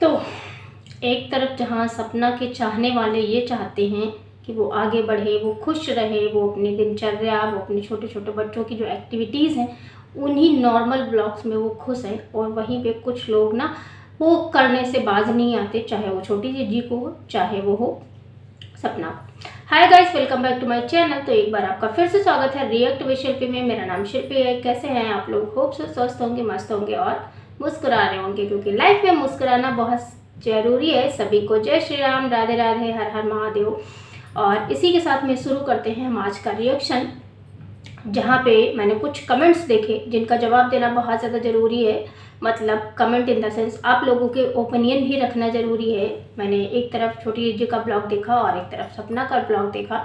तो एक तरफ जहाँ सपना के चाहने वाले ये चाहते हैं कि वो आगे बढ़े, वो खुश रहे, वो अपनी दिनचर्या, वो अपने छोटे छोटे बच्चों की जो एक्टिविटीज़ हैं उन्हीं नॉर्मल ब्लॉग्स में वो खुश हैं, और वहीं पे कुछ लोग ना वो करने से बाज नहीं आते, चाहे वो छोटी जीजी को हो, चाहे वो हो सपना। Hi guys, welcome back to my channel. तो एक बार आपका फिर से स्वागत है रिएक्ट विद शिल्पी में। मेरा नाम शिल्पी है। कैसे हैं आप लोग? होप सो स्वस्थ होंगे, मस्त होंगे और मुस्कुरा रहे होंगे, क्योंकि लाइफ में मुस्कुराना बहुत जरूरी है। सभी को जय श्री राम, राधे राधे, हर हर महादेव। और इसी के साथ में शुरू करते हैं हम आज का रिएक्शन, जहाँ पे मैंने कुछ कमेंट्स देखे जिनका जवाब देना बहुत ज़्यादा ज़रूरी है। मतलब कमेंट इन द सेंस आप लोगों के ओपिनियन भी रखना ज़रूरी है। मैंने एक तरफ छोटी जीजी का ब्लॉग देखा और एक तरफ सपना का ब्लॉग देखा।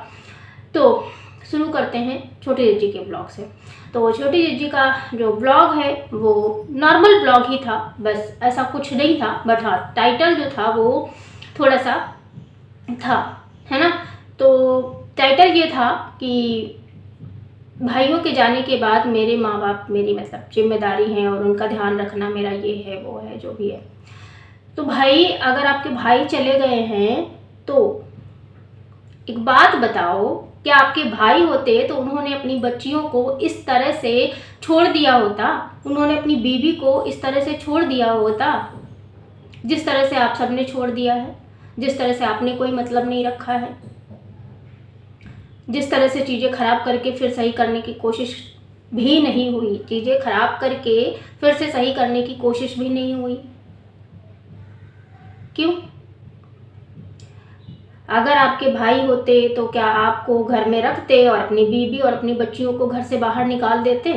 तो शुरू करते हैं छोटी जीजी के ब्लॉग से। तो छोटी जीजी का जो ब्लॉग है वो नॉर्मल ब्लॉग ही था, बस ऐसा कुछ नहीं था। बट हाँ, टाइटल जो था वो थोड़ा सा था, है ना। तो टाइटल ये था कि भाइयों के जाने के बाद मेरे माँ बाप मेरी मतलब जिम्मेदारी है और उनका ध्यान रखना मेरा ये है, वो है, जो भी है। तो भाई, अगर आपके भाई चले गए हैं तो एक बात बताओ, क्या आपके भाई होते तो उन्होंने अपनी बच्चियों को इस तरह से छोड़ दिया होता? उन्होंने अपनी बीवी को इस तरह से छोड़ दिया होता जिस तरह से आप सबने छोड़ दिया है, जिस तरह से आपने कोई मतलब नहीं रखा है, जिस तरह से चीज़ें खराब करके फिर सही करने की कोशिश भी नहीं हुई, चीज़ें खराब करके फिर से सही करने की कोशिश भी नहीं हुई। क्यों? अगर आपके भाई होते तो क्या आपको घर में रखते और अपनी बीवी और अपनी बच्चियों को घर से बाहर निकाल देते?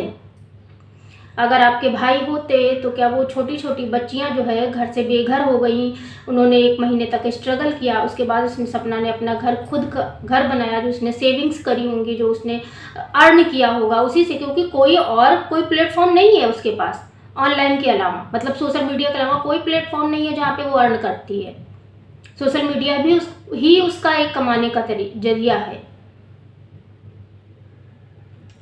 अगर आपके भाई होते तो क्या वो छोटी छोटी बच्चियां जो है घर से बेघर हो गई, उन्होंने 1 महीने तक स्ट्रगल किया, उसके बाद उसने सपना ने अपना घर खुद घर बनाया, जो उसने सेविंग्स करी होंगी, जो उसने अर्न किया होगा उसी से, क्योंकि कोई प्लेटफॉर्म नहीं है उसके पास ऑनलाइन के अलावा, मतलब सोशल मीडिया के अलावा कोई प्लेटफॉर्म नहीं है जहाँ पे वो अर्न करती है। सोशल मीडिया भी ही उसका एक कमाने का जरिया है।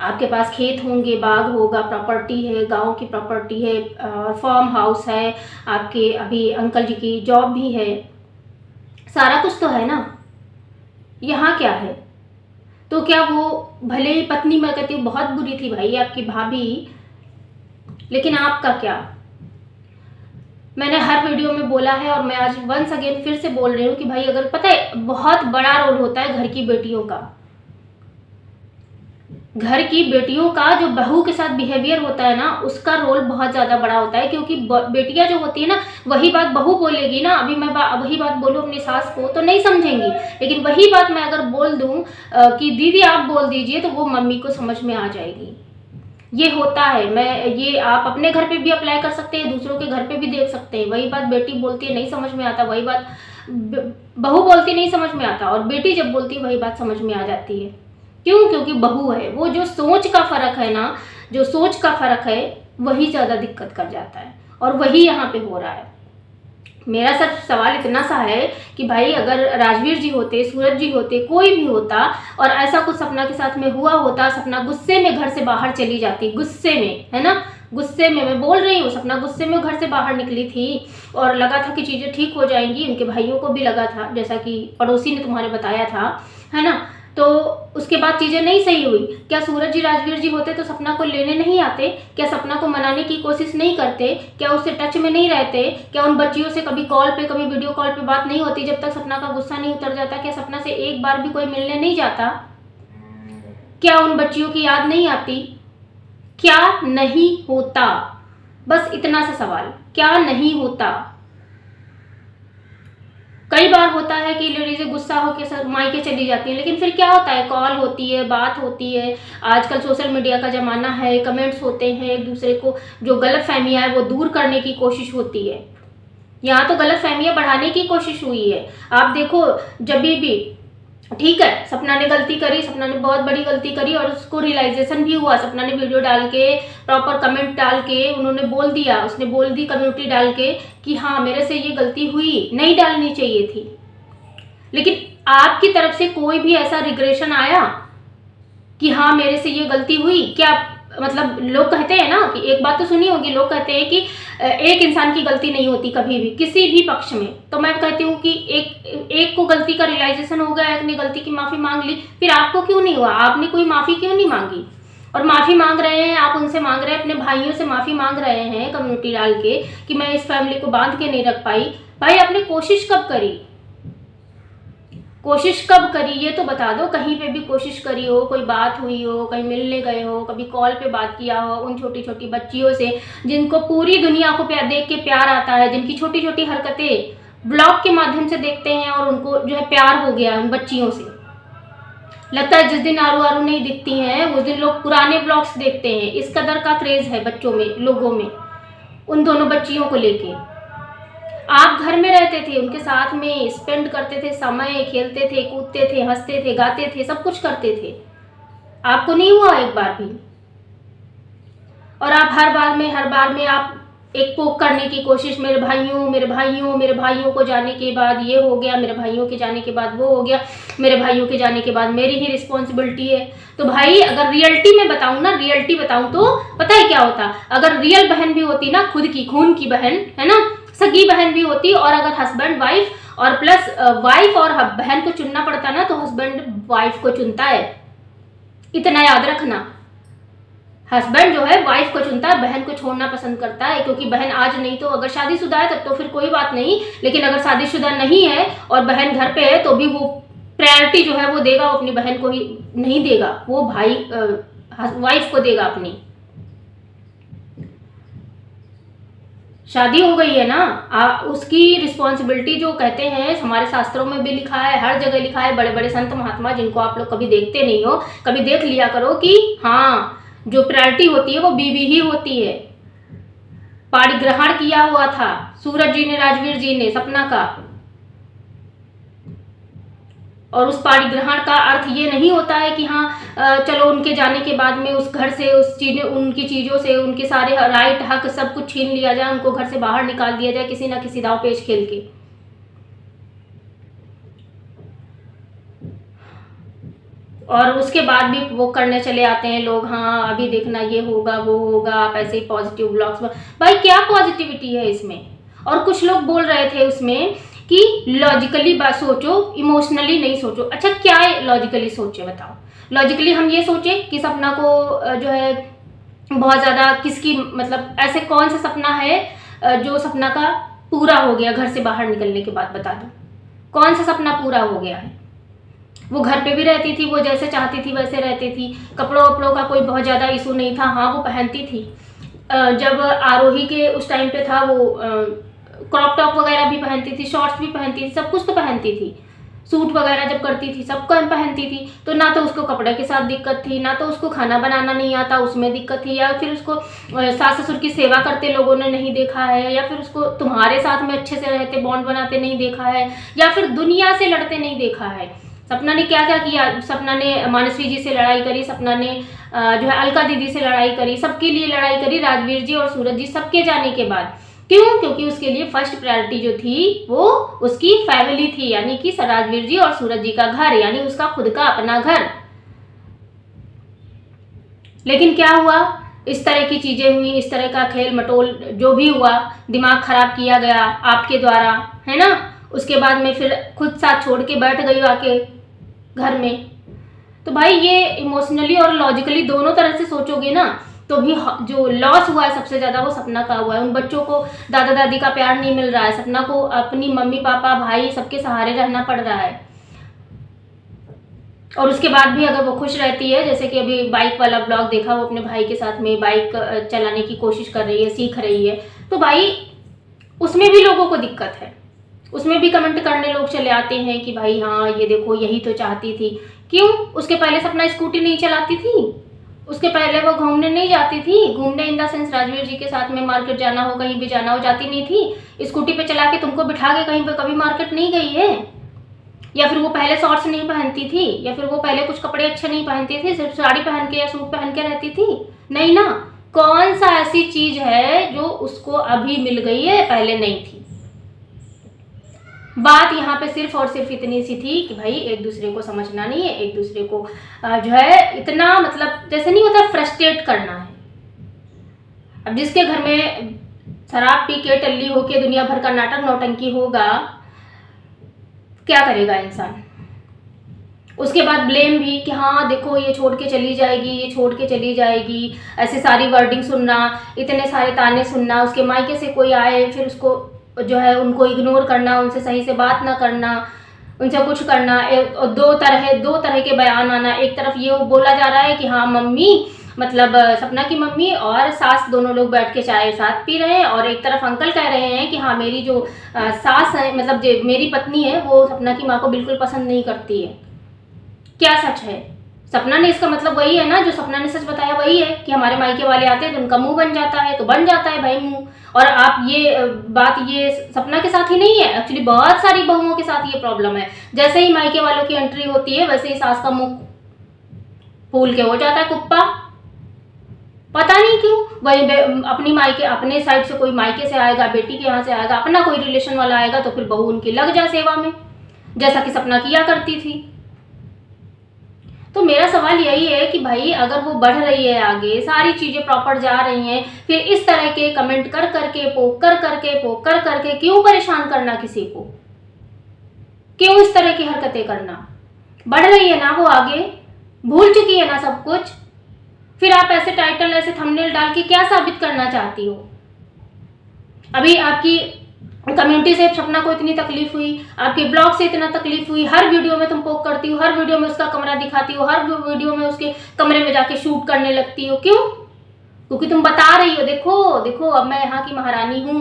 आपके पास खेत होंगे, बाग होगा, प्रॉपर्टी है, गांव की प्रॉपर्टी है, फार्म हाउस है, आपके अभी अंकल जी की जॉब भी है, सारा कुछ तो है ना। यहाँ क्या है? तो क्या वो भले ही पत्नी, मैं कहती हूँ बहुत बुरी थी भाई आपकी भाभी, लेकिन आपका क्या? मैंने हर वीडियो में बोला है और मैं आज वंस अगेन फिर से बोल रही हूँ कि भाई, अगर पता है बहुत बड़ा रोल होता है घर की बेटियों का। घर की बेटियों का जो बहू के साथ बिहेवियर होता है ना, उसका रोल बहुत ज़्यादा बड़ा होता है, क्योंकि बेटियां जो होती है ना, वही बात बहू बोलेगी ना। अभी मैं वही बात बोलूँ अपनी सास को तो नहीं समझेंगी, लेकिन वही बात मैं अगर बोल दूँ कि दीदी आप बोल दीजिए, तो वो मम्मी को समझ में आ जाएगी। ये होता है। ये आप अपने घर पे भी अप्लाई कर सकते हैं, दूसरों के घर पे भी देख सकते हैं। वही बात बेटी बोलती है नहीं समझ में आता, वही बात बहू बोलती नहीं समझ में आता, और बेटी जब बोलती है वही बात समझ में आ जाती है। क्यों? क्योंकि बहू है। वो जो सोच का फर्क है ना, जो सोच का फर्क है, वही ज़्यादा दिक्कत कर जाता है, और वही यहाँ पे हो रहा है। मेरा सिर्फ सवाल इतना सा है कि भाई, अगर राजवीर जी होते, सूरज जी होते, कोई भी होता और ऐसा कुछ सपना के साथ में हुआ होता, सपना गुस्से में घर से बाहर चली जाती, गुस्से में, है ना, गुस्से में, मैं बोल रही हूँ, सपना गुस्से में घर से बाहर निकली थी और लगा था कि चीज़ें ठीक हो जाएंगी, उनके भाइयों को भी लगा था, जैसा कि पड़ोसी ने तुम्हारे बताया था, है ना। तो उसके बाद चीज़ें नहीं सही हुई। क्या सूरज जी, राजवीर जी होते तो सपना को लेने नहीं आते? क्या सपना को मनाने की कोशिश नहीं करते? क्या उससे टच में नहीं रहते? क्या उन बच्चियों से कभी कॉल पे, कभी वीडियो कॉल पे बात नहीं होती जब तक सपना का गुस्सा नहीं उतर जाता? क्या सपना से एक बार भी कोई मिलने नहीं जाता? क्या उन बच्चियों की याद नहीं आती? क्या नहीं होता? बस इतना सा सवाल, क्या नहीं होता? कई बार होता है कि लेडीज़ें गुस्सा होकर मायके चली जाती हैं, लेकिन फिर क्या होता है, कॉल होती है, बात होती है। आजकल सोशल मीडिया का ज़माना है, कमेंट्स होते हैं, एक दूसरे को जो गलत फहमियाँ है वो दूर करने की कोशिश होती है। यहाँ तो गलत फहमियाँ बढ़ाने की कोशिश हुई है। आप देखो, जब भी ठीक है, सपना ने गलती करी, सपना ने बहुत बड़ी गलती करी और उसको रियलाइजेशन भी हुआ। सपना ने वीडियो डाल के, प्रॉपर कमेंट डाल के, उन्होंने बोल दिया, उसने बोल दी कम्युनिटी डाल के कि हाँ मेरे से ये गलती हुई, नहीं डालनी चाहिए थी। लेकिन आपकी तरफ से कोई भी ऐसा रिग्रेशन आया कि हाँ मेरे से ये गलती हुई? क्या मतलब लोग कहते हैं ना कि एक बात तो सुनी होगी, लोग कहते हैं कि एक इंसान की गलती नहीं होती कभी भी किसी भी पक्ष में। तो मैं कहती हूँ कि एक को गलती का रियलाइजेशन हो गया, एक ने गलती की माफ़ी मांग ली, फिर आपको क्यों नहीं हुआ? आपने कोई माफ़ी क्यों नहीं मांगी? और माफ़ी मांग रहे हैं आप, उनसे मांग रहे हैं, अपने भाइयों से माफ़ी मांग रहे हैं कम्युनिटी डाल के कि मैं इस फैमिली को बांध के नहीं रख पाई। भाई आपने कोशिश कब करी? कोशिश कब करी ये तो बता दो। कहीं पे भी कोशिश करी हो, कोई बात हुई हो, कहीं मिलने गए हो, कभी कॉल पे बात किया हो उन छोटी छोटी बच्चियों से जिनको पूरी दुनिया को देख के प्यार आता है, जिनकी छोटी छोटी हरकतें ब्लॉग के माध्यम से देखते हैं और उनको जो है प्यार हो गया उन बच्चियों से। लगता है जिस दिन आरू आरू नहीं दिखती हैं उस दिन लोग पुराने ब्लॉग्स देखते हैं। इस कदर का क्रेज है बच्चों में, लोगों में, उन दोनों बच्चियों को लेके। आप घर में रहते थे, उनके साथ में स्पेंड करते थे समय, खेलते थे, कूदते थे, हंसते थे, गाते थे, सब कुछ करते थे। आपको नहीं हुआ एक बार भी? और आप हर बार में आप एक पोक करने की कोशिश, मेरे भाइयों मेरे भाइयों मेरे भाइयों को जाने के बाद ये हो गया, मेरे भाइयों के जाने के बाद वो हो गया, मेरे भाइयों के जाने के बाद मेरी ही रिस्पॉन्सिबिलिटी है। तो भाई अगर रियलिटी में बताऊं ना, रियलिटी बताऊं तो पता है क्या होता? अगर रियल बहन भी होती ना, खुद की खून की बहन है ना, सगी बहन भी होती, और अगर हस्बैंड वाइफ और प्लस वाइफ और बहन को चुनना पड़ता ना तो हस्बैंड वाइफ को चुनता है। इतना याद रखना, हस्बैंड जो है वाइफ को चुनता है, बहन को छोड़ना पसंद करता है। क्योंकि बहन आज नहीं तो अगर शादीशुदा है तब तो फिर कोई बात नहीं, लेकिन अगर शादीशुदा नहीं है और बहन घर पे है तो भी वो प्रायोरिटी जो है वो देगा, वो अपनी बहन को ही नहीं देगा, वो भाई वाइफ को देगा अपनी। शादी हो गई है ना, उसकी रिस्पॉन्सिबिलिटी जो कहते हैं हमारे शास्त्रों में भी लिखा है, हर जगह लिखा है। बड़े बड़े संत महात्मा जिनको आप लोग कभी देखते नहीं हो, कभी देख लिया करो कि हाँ जो प्रायोरिटी होती है वो बीवी ही होती है। पाणी ग्रहण किया हुआ था सूरज जी ने, राजवीर जी ने सपना का, और उस पाणी ग्रहण का अर्थ ये नहीं होता है कि हाँ चलो उनके जाने के बाद में उस घर से उनकी चीज़ों से उनके सारे राइट हक सब कुछ छीन लिया जाए, उनको घर से बाहर निकाल दिया जाए किसी ना किसी दाव पेच खेल के। और उसके बाद भी वो करने चले आते हैं लोग, हाँ अभी देखना ये होगा वो होगा, आप ऐसे ही पॉजिटिव ब्लॉग्स। भाई क्या पॉजिटिविटी है इसमें? और कुछ लोग बोल रहे थे उसमें कि लॉजिकली बात सोचो, इमोशनली नहीं सोचो। अच्छा क्या है लॉजिकली सोचे बताओ? लॉजिकली हम ये सोचे कि सपना को जो है बहुत ज़्यादा किसकी, मतलब ऐसे कौन सा सपना है जो सपना का पूरा हो गया घर से बाहर निकलने के बाद? बता दो कौन सा सपना पूरा हो गया है? वो घर पे भी रहती थी, वो जैसे चाहती थी वैसे रहती थी, कपड़ों वपड़ों का कोई बहुत ज़्यादा इशू नहीं था। हाँ वो पहनती थी, जब आरोही के उस टाइम पे था वो क्रॉप टॉप वगैरह भी पहनती थी, शॉर्ट्स भी पहनती थी, सब कुछ तो पहनती थी। सूट वगैरह जब करती थी सब पहनती थी, तो ना तो उसको कपड़े के साथ दिक्कत थी, ना तो उसको खाना बनाना नहीं आता उसमें दिक्कत थी, या फिर उसको सास ससुर की सेवा करते लोगों ने नहीं देखा है, या फिर उसको तुम्हारे साथ में अच्छे से रहते बॉन्ड बनाते नहीं देखा है, या फिर दुनिया से लड़ते नहीं देखा है। सपना ने क्या क्या किया? सपना ने मानसी जी से लड़ाई करी, सपना ने जो है अलका दीदी से लड़ाई करी, सबके लिए लड़ाई करी, राजवीर जी और सूरज जी सबके जाने के बाद। क्यों? क्योंकि उसके लिए फर्स्ट प्रायोरिटी जो थी वो उसकी फैमिली थी, यानी कि राजवीर जी और सूरज जी का घर, यानी उसका खुद का अपना घर। लेकिन क्या हुआ? इस तरह की चीजें हुई, इस तरह का खेल मटोल जो भी हुआ, दिमाग खराब किया गया आपके द्वारा, है ना। उसके बाद में फिर खुद साथ छोड़ के बैठ गई आके घर में। तो भाई ये इमोशनली और लॉजिकली दोनों तरह से सोचोगे ना तो भी जो लॉस हुआ है सबसे ज़्यादा वो सपना का हुआ है। उन बच्चों को दादा दादी का प्यार नहीं मिल रहा है, सपना को अपनी मम्मी पापा भाई सबके सहारे रहना पड़ रहा है। और उसके बाद भी अगर वो खुश रहती है, जैसे कि अभी बाइक वाला ब्लॉग देखा, वो अपने भाई के साथ में बाइक चलाने की कोशिश कर रही है, सीख रही है, तो भाई उसमें भी लोगों को दिक्कत है। उसमें भी कमेंट करने लोग चले आते हैं कि भाई हाँ ये देखो यही तो चाहती थी। क्यों? उसके पहले सपना स्कूटी नहीं चलाती थी, उसके पहले वो घूमने नहीं जाती थी, घूमने इन द सेंस राजवीर जी के साथ में मार्केट जाना हो, कहीं भी जाना हो, जाती नहीं थी। स्कूटी पे चला के तुमको बिठा के कहीं पे कभी मार्केट नहीं गई है? या फिर वो पहले शॉर्ट्स नहीं पहनती थी, या फिर वो पहले कुछ कपड़े अच्छे नहीं पहनती थी, सिर्फ साड़ी पहन के या सूट पहन के रहती थी? नहीं ना। कौन सा ऐसी चीज है जो उसको अभी मिल गई है, पहले नहीं थी? बात यहाँ पे सिर्फ और सिर्फ इतनी सी थी कि भाई एक दूसरे को समझना नहीं है, एक दूसरे को जो है इतना मतलब जैसे नहीं होता फ्रस्ट्रेट करना है। अब जिसके घर में शराब पी के टल्ली होके दुनिया भर का नाटक नौटंकी होगा, क्या करेगा इंसान। उसके बाद ब्लेम भी कि हाँ देखो ये छोड़ के चली जाएगी, ये छोड़ के चली जाएगी, ऐसी सारी वर्डिंग सुनना, इतने सारे ताने सुनना, उसके मायके से कोई आए फिर उसको जो है उनको इग्नोर करना, उनसे सही से बात ना करना, उनसे कुछ करना, दो तरह के बयान आना। एक तरफ ये बोला जा रहा है कि हाँ मम्मी मतलब सपना की मम्मी और सास दोनों लोग बैठ के चाय साथ पी रहे हैं, और एक तरफ अंकल कह रहे हैं कि हाँ मेरी जो सास है मतलब जो मेरी पत्नी है वो सपना की माँ को बिल्कुल पसंद नहीं करती है। क्या सच है? सपना ने इसका मतलब वही है ना, जो सपना ने सच बताया वही है कि हमारे मायके वाले आते हैं तो उनका मुंह बन जाता है, तो बन जाता है भाई मुंह। और आप ये बात ये सपना के साथ ही नहीं है, एक्चुअली बहुत सारी बहुओं के साथ ये प्रॉब्लम है। जैसे ही मायके वालों की एंट्री होती है वैसे ही सास का मुंह फूल के हो जाता है कुप्पा, पता नहीं क्यों। वही अपनी मायके अपने साइड से कोई मायके से आएगा, बेटी के यहाँ से आएगा, अपना कोई रिलेशन वाला आएगा तो फिर बहू उनकी लग जा सेवा में, जैसा कि सपना किया करती थी। तो मेरा सवाल यही है कि भाई अगर वो बढ़ रही है आगे, सारी चीजें प्रॉपर जा रही हैं, फिर इस तरह के कमेंट कर करके पोक कर करके क्यों परेशान करना किसी को? क्यों इस तरह की हरकतें करना? बढ़ रही है ना वो आगे, भूल चुकी है ना सब कुछ, फिर आप ऐसे टाइटल ऐसे थंबनेल डाल के क्या साबित करना चाहती हो? अभी आपकी कम्युनिटी से सपना को इतनी तकलीफ हुई, आपके ब्लॉग से इतना तकलीफ हुई, हर वीडियो में तुम पोक करती हो, हर वीडियो में उसका कमरा दिखाती हो, हर वीडियो में उसके कमरे में जाके शूट करने लगती हो। क्यों? क्योंकि तुम बता रही हो देखो देखो अब मैं यहाँ की महारानी हूं।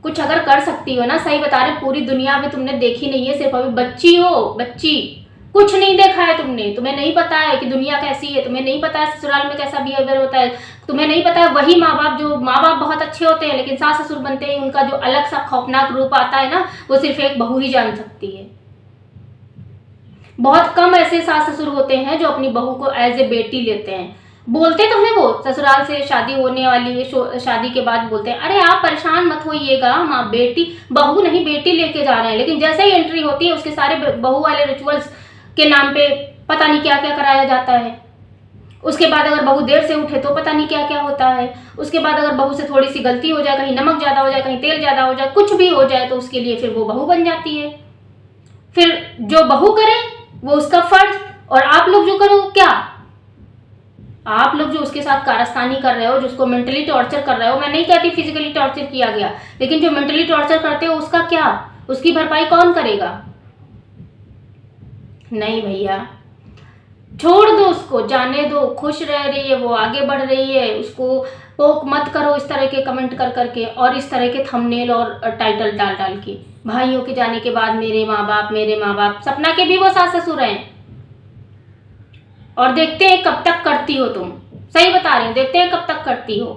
कुछ अगर कर सकती हो ना, सही बता रहे, पूरी दुनिया में तुमने देखी नहीं है, सिर्फ अभी बच्ची हो, बच्ची, कुछ नहीं देखा है तुमने, तुम्हें नहीं पता है कि दुनिया कैसी है, तुम्हें नहीं पता है ससुराल में कैसा बिहेवियर होता है, तुम्हें नहीं पता है वही माँ बाप, जो माँ बाप बहुत अच्छे होते हैं लेकिन सास ससुर बनते ही उनका जो अलग सा खौफनाक रूप आता है ना, वो सिर्फ एक बहू ही जान सकती है। बहुत कम ऐसे सास ससुर होते हैं जो अपनी बहू को एज ए बेटी लेते हैं। बोलते तो हैं वो, ससुराल से शादी होने वाली है, शादी के बाद बोलते हैं अरे आप परेशान मत होइएगा, हम आप बेटी बहू नहीं बेटी लेके जा रहे हैं, लेकिन जैसे ही एंट्री होती है उसके सारे बहू वाले रिचुअल्स के नाम पे पता नहीं क्या क्या कराया जाता है। उसके बाद अगर बहू देर से उठे तो पता नहीं क्या क्या होता है। उसके बाद अगर बहू से थोड़ी सी गलती हो जाए, कहीं नमक ज़्यादा हो जाए, कहीं तेल ज़्यादा हो जाए, कुछ भी हो जाए तो उसके लिए फिर वो बहू बन जाती है। फिर जो बहू करे वो उसका फर्ज, और आप लोग जो करो क्या, आप लोग जो उसके साथ कारस्तानी कर रहे हो, जो उसको मेंटली टॉर्चर कर रहे हो, मैं नहीं कहती फिजिकली टॉर्चर किया गया, लेकिन जो मेंटली टॉर्चर करते हो उसका क्या, उसकी भरपाई कौन करेगा? नहीं भैया, छोड़ दो उसको, जाने दो, खुश रह रही है वो, आगे बढ़ रही है, उसको पोक मत करो इस तरह के कमेंट कर करके और इस तरह के थंबनेल और टाइटल डाल डाल के। भाइयों के जाने के बाद मेरे माँ बाप, सपना के भी वो सास ससुर हैं, और देखते हैं कब तक करती हो तुम। सही बता रही हूँ, देखते हैं कब तक करती हो,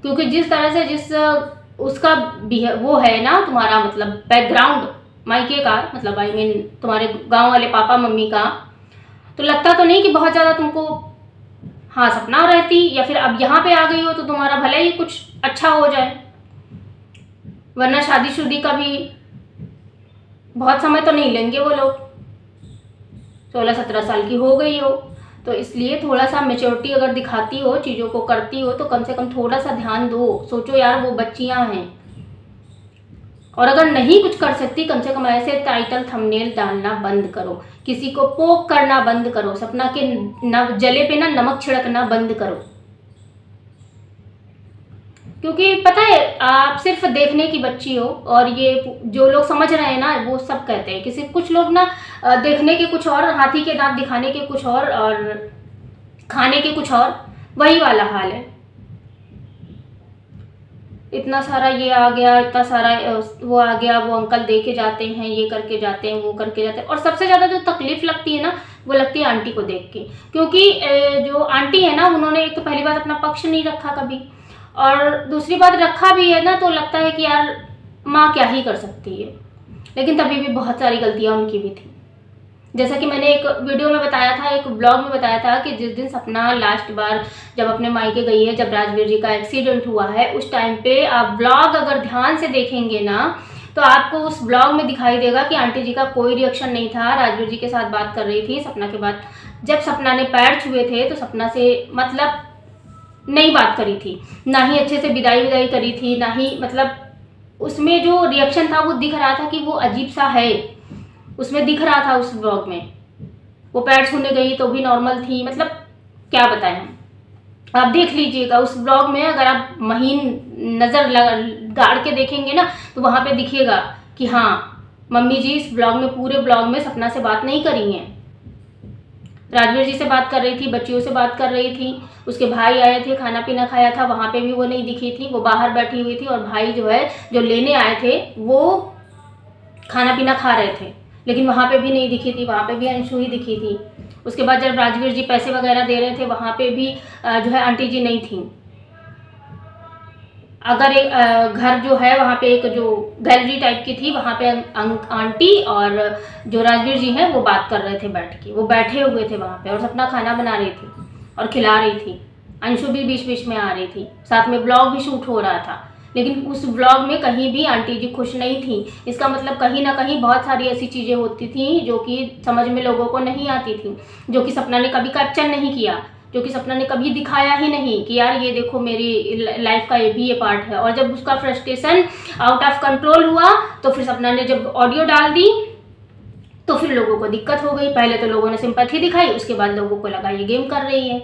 क्योंकि जिस तरह से जिस उसका वो है ना तुम्हारा मतलब बैकग्राउंड मायके का, मतलब आई मीन तुम्हारे गांव वाले पापा मम्मी का, तो लगता तो नहीं कि बहुत ज़्यादा तुमको हाँ सपना रहती, या फिर अब यहाँ पे आ गई हो तो तुम्हारा भले ही कुछ अच्छा हो जाए, वरना शादीशुदी का भी बहुत समय तो नहीं लेंगे वो लोग, 16-17 साल की हो गई हो, तो इसलिए थोड़ा सा मेच्योरिटी अगर दिखाती हो, चीज़ों को करती हो, तो कम से कम थोड़ा सा ध्यान दो। सोचो यार वो बच्चियां हैं, और अगर नहीं कुछ कर सकती कम से कम ऐसे टाइटल थंबनेल डालना बंद करो, किसी को पोक करना बंद करो, सपना के जले पे ना नमक छिड़कना बंद करो। क्योंकि पता है आप सिर्फ देखने की बच्ची हो, और ये जो लोग समझ रहे हैं ना वो सब कहते हैं कि सिर्फ कुछ लोग ना देखने के कुछ और, हाथी के दांत दिखाने के कुछ और खाने के कुछ और, वही वाला हाल है। इतना सारा ये आ गया, इतना सारा वो आ गया, वो अंकल दे के जाते हैं, ये करके जाते हैं, वो करके जाते हैं, और सबसे ज़्यादा जो तकलीफ लगती है ना वो लगती है आंटी को देख के, क्योंकि जो आंटी है ना उन्होंने एक तो पहली बात अपना पक्ष नहीं रखा कभी, और दूसरी बात रखा भी है ना तो लगता है कि यार माँ क्या ही कर सकती है, लेकिन तभी भी बहुत सारी गलतियाँ उनकी भी थी। जैसा कि मैंने एक वीडियो में बताया था, एक ब्लॉग में बताया था कि जिस दिन सपना लास्ट बार जब अपने मायके गई है, जब राजवीर जी का एक्सीडेंट हुआ है, उस टाइम पे आप ब्लॉग अगर ध्यान से देखेंगे ना तो आपको उस ब्लॉग में दिखाई देगा कि आंटी जी का कोई रिएक्शन नहीं था। राजवीर जी के साथ बात कर रही थी सपना के बाद, जब सपना ने पैर छुए थे तो सपना से मतलब नहीं बात करी थी, ना ही अच्छे से विदाई करी थी, ना ही मतलब उसमें जो रिएक्शन था वो दिख रहा था कि वो अजीब सा है, उसमें दिख रहा था उस ब्लॉग में। वो पैर छूने गई तो भी नॉर्मल थी, मतलब क्या बताएं हम, आप देख लीजिएगा उस ब्लॉग में, अगर आप महीन नज़र गाड़ के देखेंगे ना तो वहाँ पे दिखेगा कि हाँ मम्मी जी इस ब्लॉग में, पूरे ब्लॉग में सपना से बात नहीं करी हैं, राजवीर जी से बात कर रही थी, बच्चियों से बात कर रही थी, उसके भाई आए थे, खाना पीना खाया था, वहाँ पे भी वो नहीं दिखी थी, वो बाहर बैठी हुई थी, और भाई जो है जो लेने आए थे वो खाना पीना खा रहे थे, लेकिन वहाँ पे भी नहीं दिखी थी, वहाँ पे भी अंशु ही दिखी थी। उसके बाद जब राजवीर जी पैसे वगैरह दे रहे थे वहाँ पे भी जो है आंटी जी नहीं थी। अगर एक घर जो है वहाँ पे एक जो गैलरी टाइप की थी, वहाँ पे आंटी और जो राजवीर जी हैं वो बात कर रहे थे बैठ के, वो बैठे हुए थे वहाँ पे और अपना खाना बना रही थी और खिला रही थी। अंशु भी बीच बीच में आ रही थी, साथ में ब्लॉग भी शूट हो रहा था, लेकिन उस ब्लॉग में कहीं भी आंटी जी खुश नहीं थी। इसका मतलब कहीं ना कहीं बहुत सारी ऐसी चीज़ें होती थी जो कि समझ में लोगों को नहीं आती थी, जो कि सपना ने कभी कैप्चर नहीं किया, जो कि सपना ने कभी दिखाया ही नहीं कि यार ये देखो मेरी लाइफ का ये पार्ट है। और जब उसका फ्रस्ट्रेशन आउट ऑफ कंट्रोल हुआ तो फिर सपना ने जब ऑडियो डाल दी तो फिर लोगों को दिक्कत हो गई। पहले तो लोगों ने सिंपैथी दिखाई, उसके बाद लोगों को लगा ये गेम कर रही है,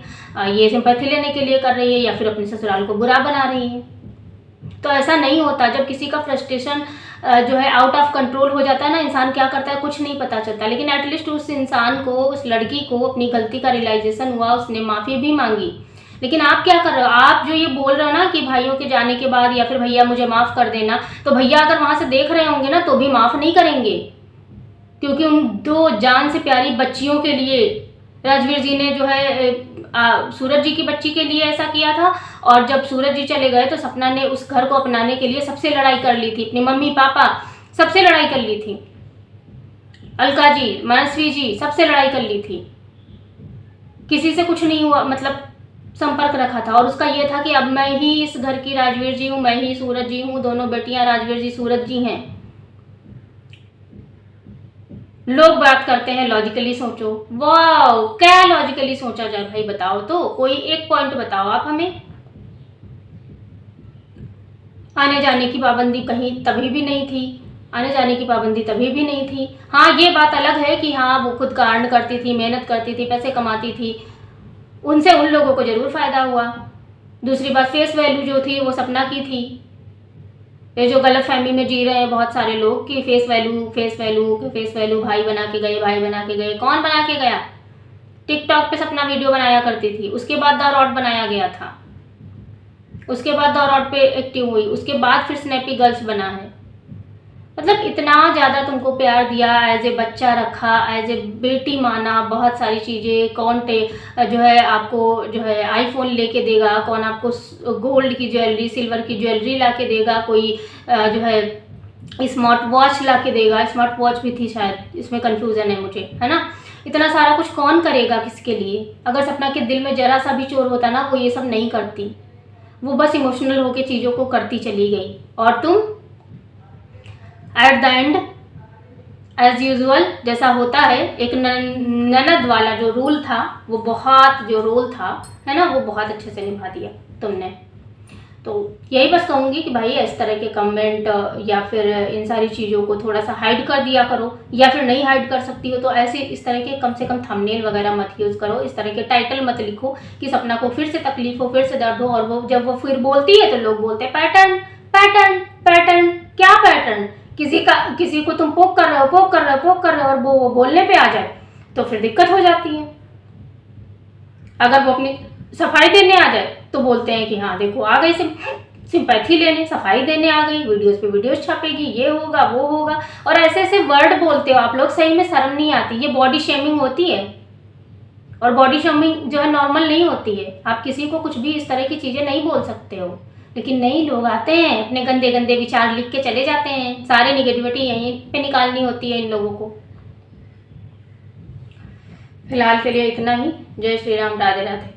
ये सिंपैथी लेने के लिए कर रही है या फिर अपने ससुराल को बुरा बना रही है। तो ऐसा नहीं होता। जब किसी का फ्रस्ट्रेशन जो है आउट ऑफ कंट्रोल हो जाता है ना, इंसान क्या करता है कुछ नहीं पता चलता। लेकिन एटलीस्ट उस इंसान को, उस लड़की को अपनी गलती का रियलाइजेशन हुआ, उसने माफ़ी भी मांगी। लेकिन आप क्या कर रहे हो, आप जो ये बोल रहे हो ना कि भाइयों के जाने के बाद या फिर भैया मुझे माफ़ कर देना, तो भैया अगर वहाँ से देख रहे होंगे ना तो भी माफ़ नहीं करेंगे, क्योंकि उन दो जान से प्यारी बच्चियों के लिए राजवीर जी ने जो है सूरज जी की बच्ची के लिए ऐसा किया था। और जब सूरज जी चले गए तो सपना ने उस घर को अपनाने के लिए सबसे लड़ाई कर ली थी, अपनी मम्मी पापा सबसे लड़ाई कर ली थी, अलका जी, मनस्वी जी सबसे लड़ाई कर ली थी, किसी से कुछ नहीं हुआ, मतलब संपर्क रखा था। और उसका ये था कि अब मैं ही इस घर की राजवीर जी हूँ, मैं ही सूरज जी हूँ, दोनों बेटियां राजवीर जी सूरज जी हैं। लोग बात करते हैं लॉजिकली सोचो, वाह क्या लॉजिकली सोचा जाए भाई, बताओ तो, कोई एक पॉइंट बताओ आप हमें। आने जाने की पाबंदी कहीं तभी भी नहीं थी, आने जाने की पाबंदी तभी भी नहीं थी। हाँ ये बात अलग है कि हाँ वो खुद का अर्न करती थी, मेहनत करती थी, पैसे कमाती थी, उनसे उन लोगों को जरूर फायदा हुआ। दूसरी बात फेस वैल्यू जो थी वो सपना की थी। ये जो गलत फहमी में जी रहे हैं बहुत सारे लोग कि फेस वैल्यू, भाई बना के गए, भाई बना के गए, कौन बना के गया? टिकटॉक पे सपना वीडियो बनाया करती थी, उसके बाद द रॉड बनाया गया था, उसके बाद द रॉड पे एक्टिव हुई, उसके बाद फिर स्नैपी गर्ल्स बना है। मतलब इतना ज़्यादा तुमको प्यार दिया, एज ए बच्चा रखा, एज ए बेटी माना, बहुत सारी चीज़ें, कौन जो है आपको जो है आईफोन लेके देगा, कौन आपको गोल्ड की ज्वेलरी, सिल्वर की ज्वेलरी ला के देगा, कोई जो है स्मार्ट वॉच ला के देगा, स्मार्ट वॉच भी थी शायद, इसमें कन्फ्यूज़न है मुझे, है ना। इतना सारा कुछ कौन करेगा किसके लिए? अगर सपना के दिल में जरा सा भी चोर होता ना, वो ये सब नहीं करती, वो बस इमोशनल होके चीज़ों को करती चली गई। और तुम at the end as usual जैसा होता है, एक ननद वाला जो रोल था, वो बहुत जो रोल था है ना, वो बहुत अच्छे से निभा दिया तुमने। तो यही बस कहूँगी कि भाई इस तरह के कमेंट या फिर इन सारी चीज़ों को थोड़ा सा हाइड कर दिया करो, या फिर नहीं हाइड कर सकती हो तो ऐसे इस तरह के कम से कम थंबनेल वगैरह मत यूज़ करो, इस तरह के टाइटल मत लिखो कि सपना को फिर से तकलीफ हो, फिर से दर्द हो, और वो जब वो फिर बोलती है तो लोग बोलते हैं पैटर्न पैटर्न पैटर्न। क्या पैटर्न? किसी को तुम पोक कर रहे हो और वो बोलने पे आ जाए तो फिर दिक्कत हो जाती है। अगर वो अपनी सफाई देने आ जाए तो बोलते हैं कि हाँ देखो आ गई सिंपैथी लेने, सफाई देने आ गई, वीडियोस पे वीडियोस छापेगी, ये होगा वो होगा, और ऐसे ऐसे वर्ड बोलते हो आप लोग, सही में शर्म नहीं आती? ये बॉडी शेमिंग होती है, और बॉडी शेमिंग जो है नॉर्मल नहीं होती है। आप किसी को कुछ भी इस तरह की चीज़ें नहीं बोल सकते हो, लेकिन नहीं, लोग आते हैं अपने गंदे गंदे विचार लिख के चले जाते हैं, सारे निगेटिविटी यहीं पे निकालनी होती है इन लोगों को। फिलहाल के लिए इतना ही। जय श्री राम, राधे राधे।